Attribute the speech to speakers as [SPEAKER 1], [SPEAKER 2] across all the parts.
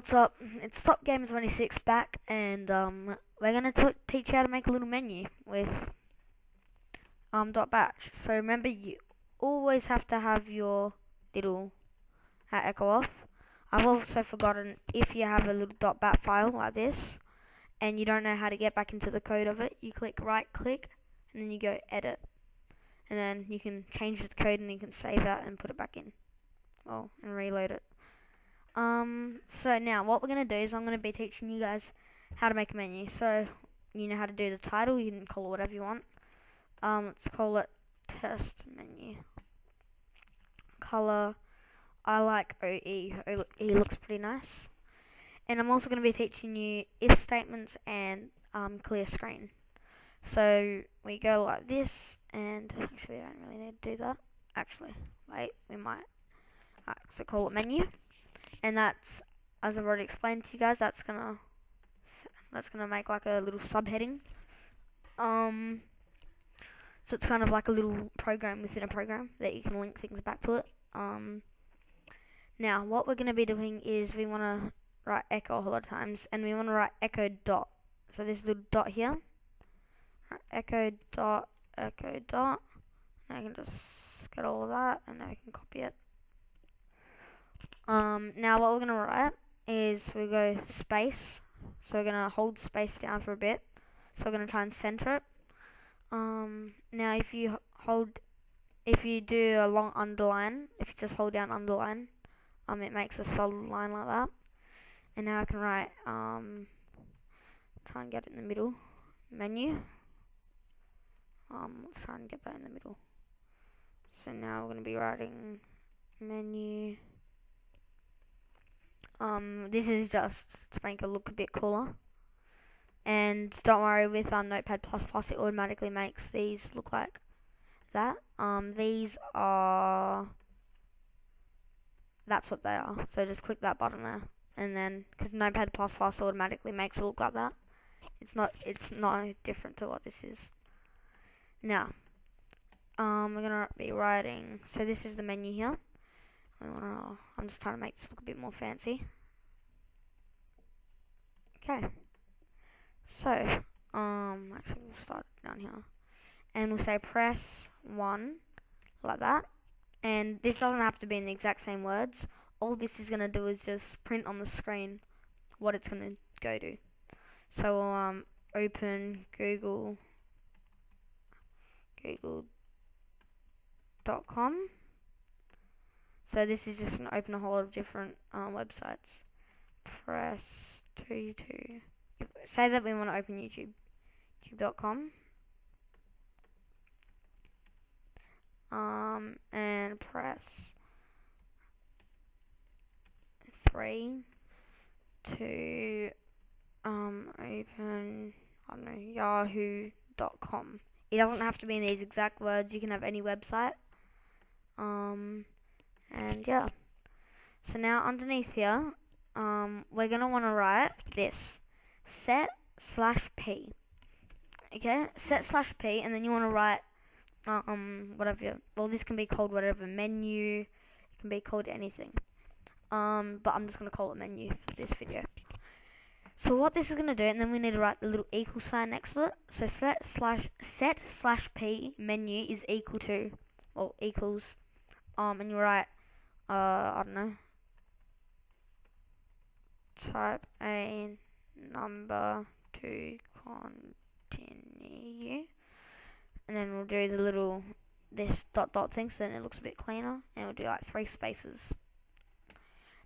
[SPEAKER 1] what's up? It's Top Gamer 26 back, and we're gonna teach you how to make a little menu with .batch. So remember, you always have to have your little echo off. I've also forgotten, if you have a little .bat file like this, and you don't know how to get back into the code of it, you right click, and then you go edit, and then you can change the code, and you can save that and put it back in, and reload it. So now what we're going to do is I'm going to be teaching you guys how to make a menu. So you know how to do the title, you can call it whatever you want. Let's call it test menu. Color, I like OE. OE looks pretty nice. And I'm also going to be teaching you if statements and clear screen. So we go like this, and actually we don't really need to do that. Actually, wait, we might. Alright, so call it menu. And that's, as I've already explained to you guys, that's gonna make like a little subheading. So it's kind of like a little program within a program that you can link things back to it. Now what we're gonna be doing is we wanna write echo a whole lot of times, and we wanna write echo dot. So this little dot here. Right, echo dot, echo dot. Now I can just get all of that, and now we can copy it. Now what we're going to write is we go space, so we're going to hold space down for a bit, so we're going to try and center it. Now if you do a long underline, if you just hold down underline, it makes a solid line like that. And now I can write, try and get it in the middle, menu. Let's try and get that in the middle. So now we're going to be writing menu. This is just to make it look a bit cooler. And don't worry, with Notepad++, it automatically makes these look like that. That's what they are. So just click that button there, and then because Notepad++ automatically makes it look like that, it's not different to what this is. Now, we're gonna be writing. So this is the menu here. I'm just trying to make this look a bit more fancy. Okay. So, actually we'll start down here. And we'll say press 1, like that. And this doesn't have to be in the exact same words. All this is going to do is just print on the screen what it's going to go to. So, open google.com. So this is just going to open a whole lot of different websites. Press 2. Say that we want to open YouTube. YouTube.com. And press 3 to open, I don't know, yahoo.com. It doesn't have to be in these exact words. You can have any website. And yeah, so now underneath here, we're gonna want to write this set/p. Okay, set/p, and then you want to write whatever. Well, this can be called whatever, menu. It can be called anything. But I'm just gonna call it menu for this video. So what this is gonna do, and then we need to write the little equal sign next to it. So set/p menu is equal to, or equals, and you write, I don't know, type a number to continue, and then we'll do the little, this dot thing, so then it looks a bit cleaner, and we'll do like 3 spaces.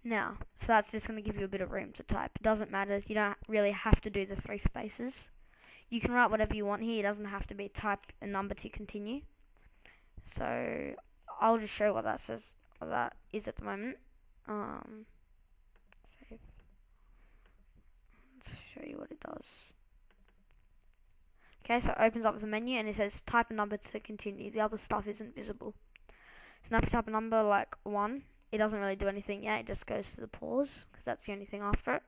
[SPEAKER 1] Now, so that's just going to give you a bit of room to type. It doesn't matter, you don't really have to do the 3 spaces. You can write whatever you want here, it doesn't have to be type a number to continue. So I'll just show what that says, what that is at the moment. Save. Let's show you what it does. Okay, so it opens up with a menu, and it says type a number to continue. The other stuff isn't visible. So now if you type a number like 1, it doesn't really do anything yet, it just goes to the pause, because that's the only thing after it.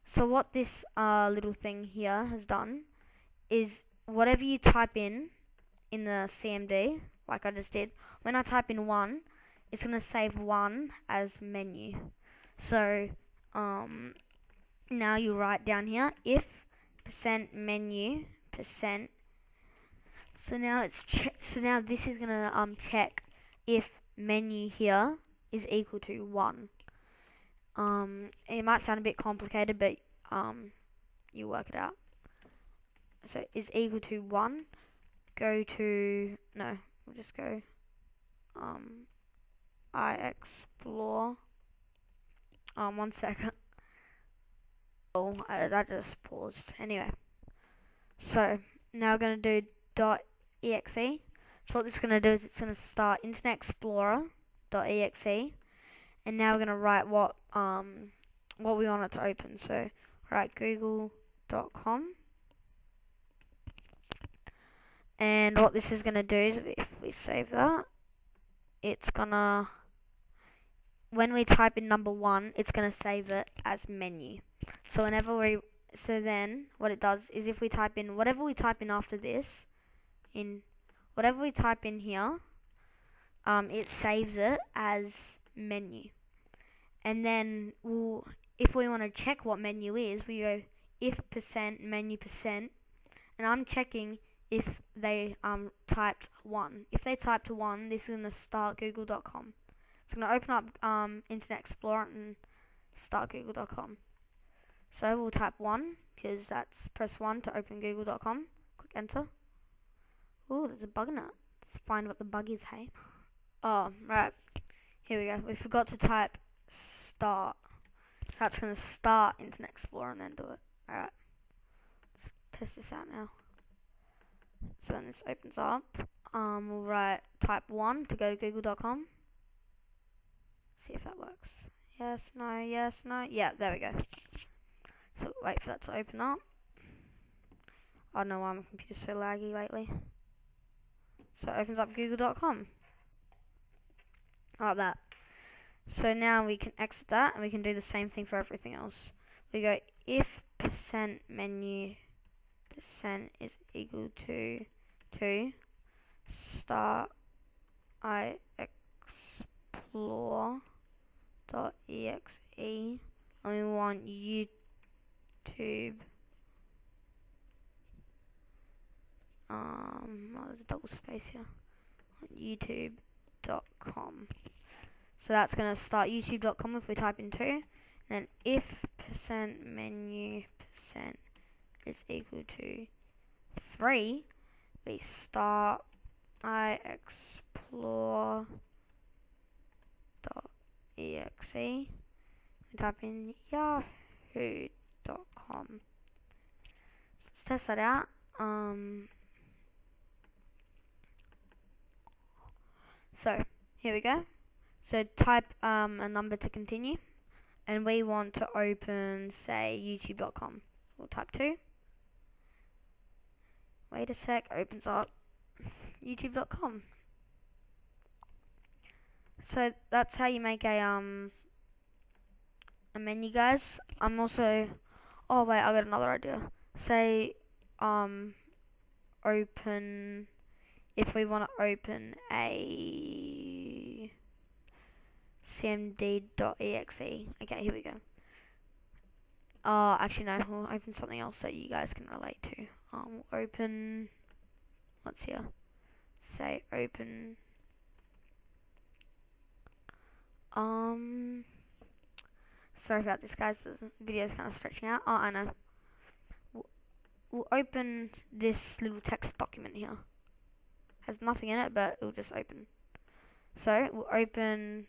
[SPEAKER 1] So what this little thing here has done is, whatever you type in the CMD, like I just did, when I type in 1, it's going to save 1 as menu. So now you write down here if percent menu percent. So now it's so now this is gonna check if menu here is equal to 1. It might sound a bit complicated, but you work it out. So is equal to 1. Go to we'll just go I explore. 1 second. Oh, that just paused. Anyway, so now we're gonna do .exe. So what this is gonna do is it's gonna start Internet Explorer .exe, and now we're gonna write what we want it to open. So write google.com, and what this is gonna do is if we save that, it's gonna, when we type in number 1, it's gonna save it as menu. So then what it does is if we type in whatever we type in after this, whatever we type in here, it saves it as menu. And then if we want to check what menu is, we go if percent menu percent, and I'm checking if they typed 1. If they typed 1, this is gonna start google.com. It's gonna open up Internet Explorer and start google.com. So we'll type 1 because that's press 1 to open google.com. Click enter. Oh, there's a bug in it. Let's find what the bug is, hey. Oh, right. Here we go. We forgot to type start. So that's going to start Internet Explorer and then do it. Alright. Let's test this out now. So when this opens up, we'll type 1 to go to google.com. See if that works. Yes, no, yes, no. Yeah, there we go. So wait for that to open up. I don't know why my computer's so laggy lately. So it opens up google.com. Like that. So now we can exit that and we can do the same thing for everything else. We go if percent menu percent is equal to 2, start I explore .exe, and we want YouTube. There's a double space here. YouTube.com. So that's going to start YouTube.com if we type in 2. Then if percent menu percent is equal to 3, we start I explore .exe. We type in yahoo.com. So let's test that out. So here we go. So type a number to continue, and we want to open, say, youtube.com. We'll type 2. Wait a sec, opens up youtube.com. So that's how you make a menu, guys. I'm also, oh wait, I got another idea. Say open, if we want to open a cmd.exe. Okay, here we go. Actually no, we'll open something else that you guys can relate to. We'll open, what's here? Say open, sorry about this, guys, the video's kind of stretching out. Oh, I know. We'll open this little text document here. Has nothing in it, but it'll just open. So we'll open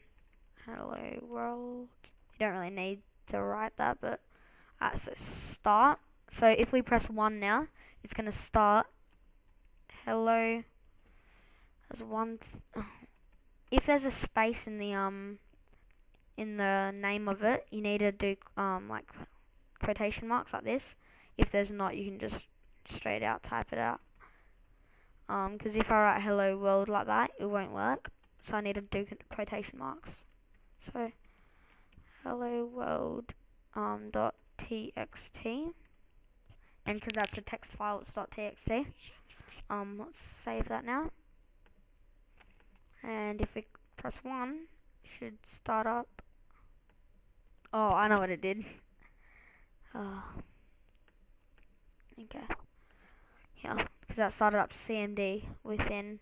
[SPEAKER 1] hello world. You don't really need to write that, but so start. So if we press 1 now, it's gonna start hello. There's one. If there's a space in the name of it, you need to do like quotation marks like this. If there's not, you can just straight out type it out. Because if I write hello world like that, it won't work. So I need to do quotation marks. So hello world .txt, and because that's a text file, it's .txt. Let's save that now. And if we press 1, it should start up. Oh, I know what it did. Oh, okay. Yeah, because that started up CMD within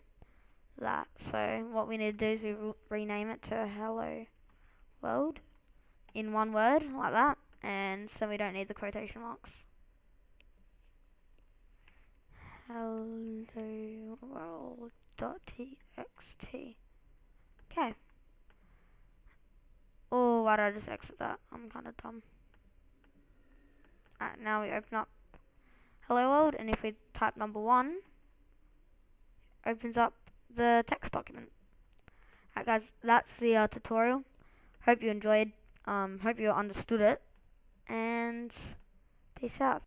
[SPEAKER 1] that. So what we need to do is we rename it to Hello World in one word, like that. And so we don't need the quotation marks. Hello world.txt. Okay. Oh, why did I just exit that? I'm kind of dumb. Alright, now we open up Hello World, and if we type number 1, opens up the text document. Alright guys, that's the tutorial. Hope you enjoyed, hope you understood it, and peace out.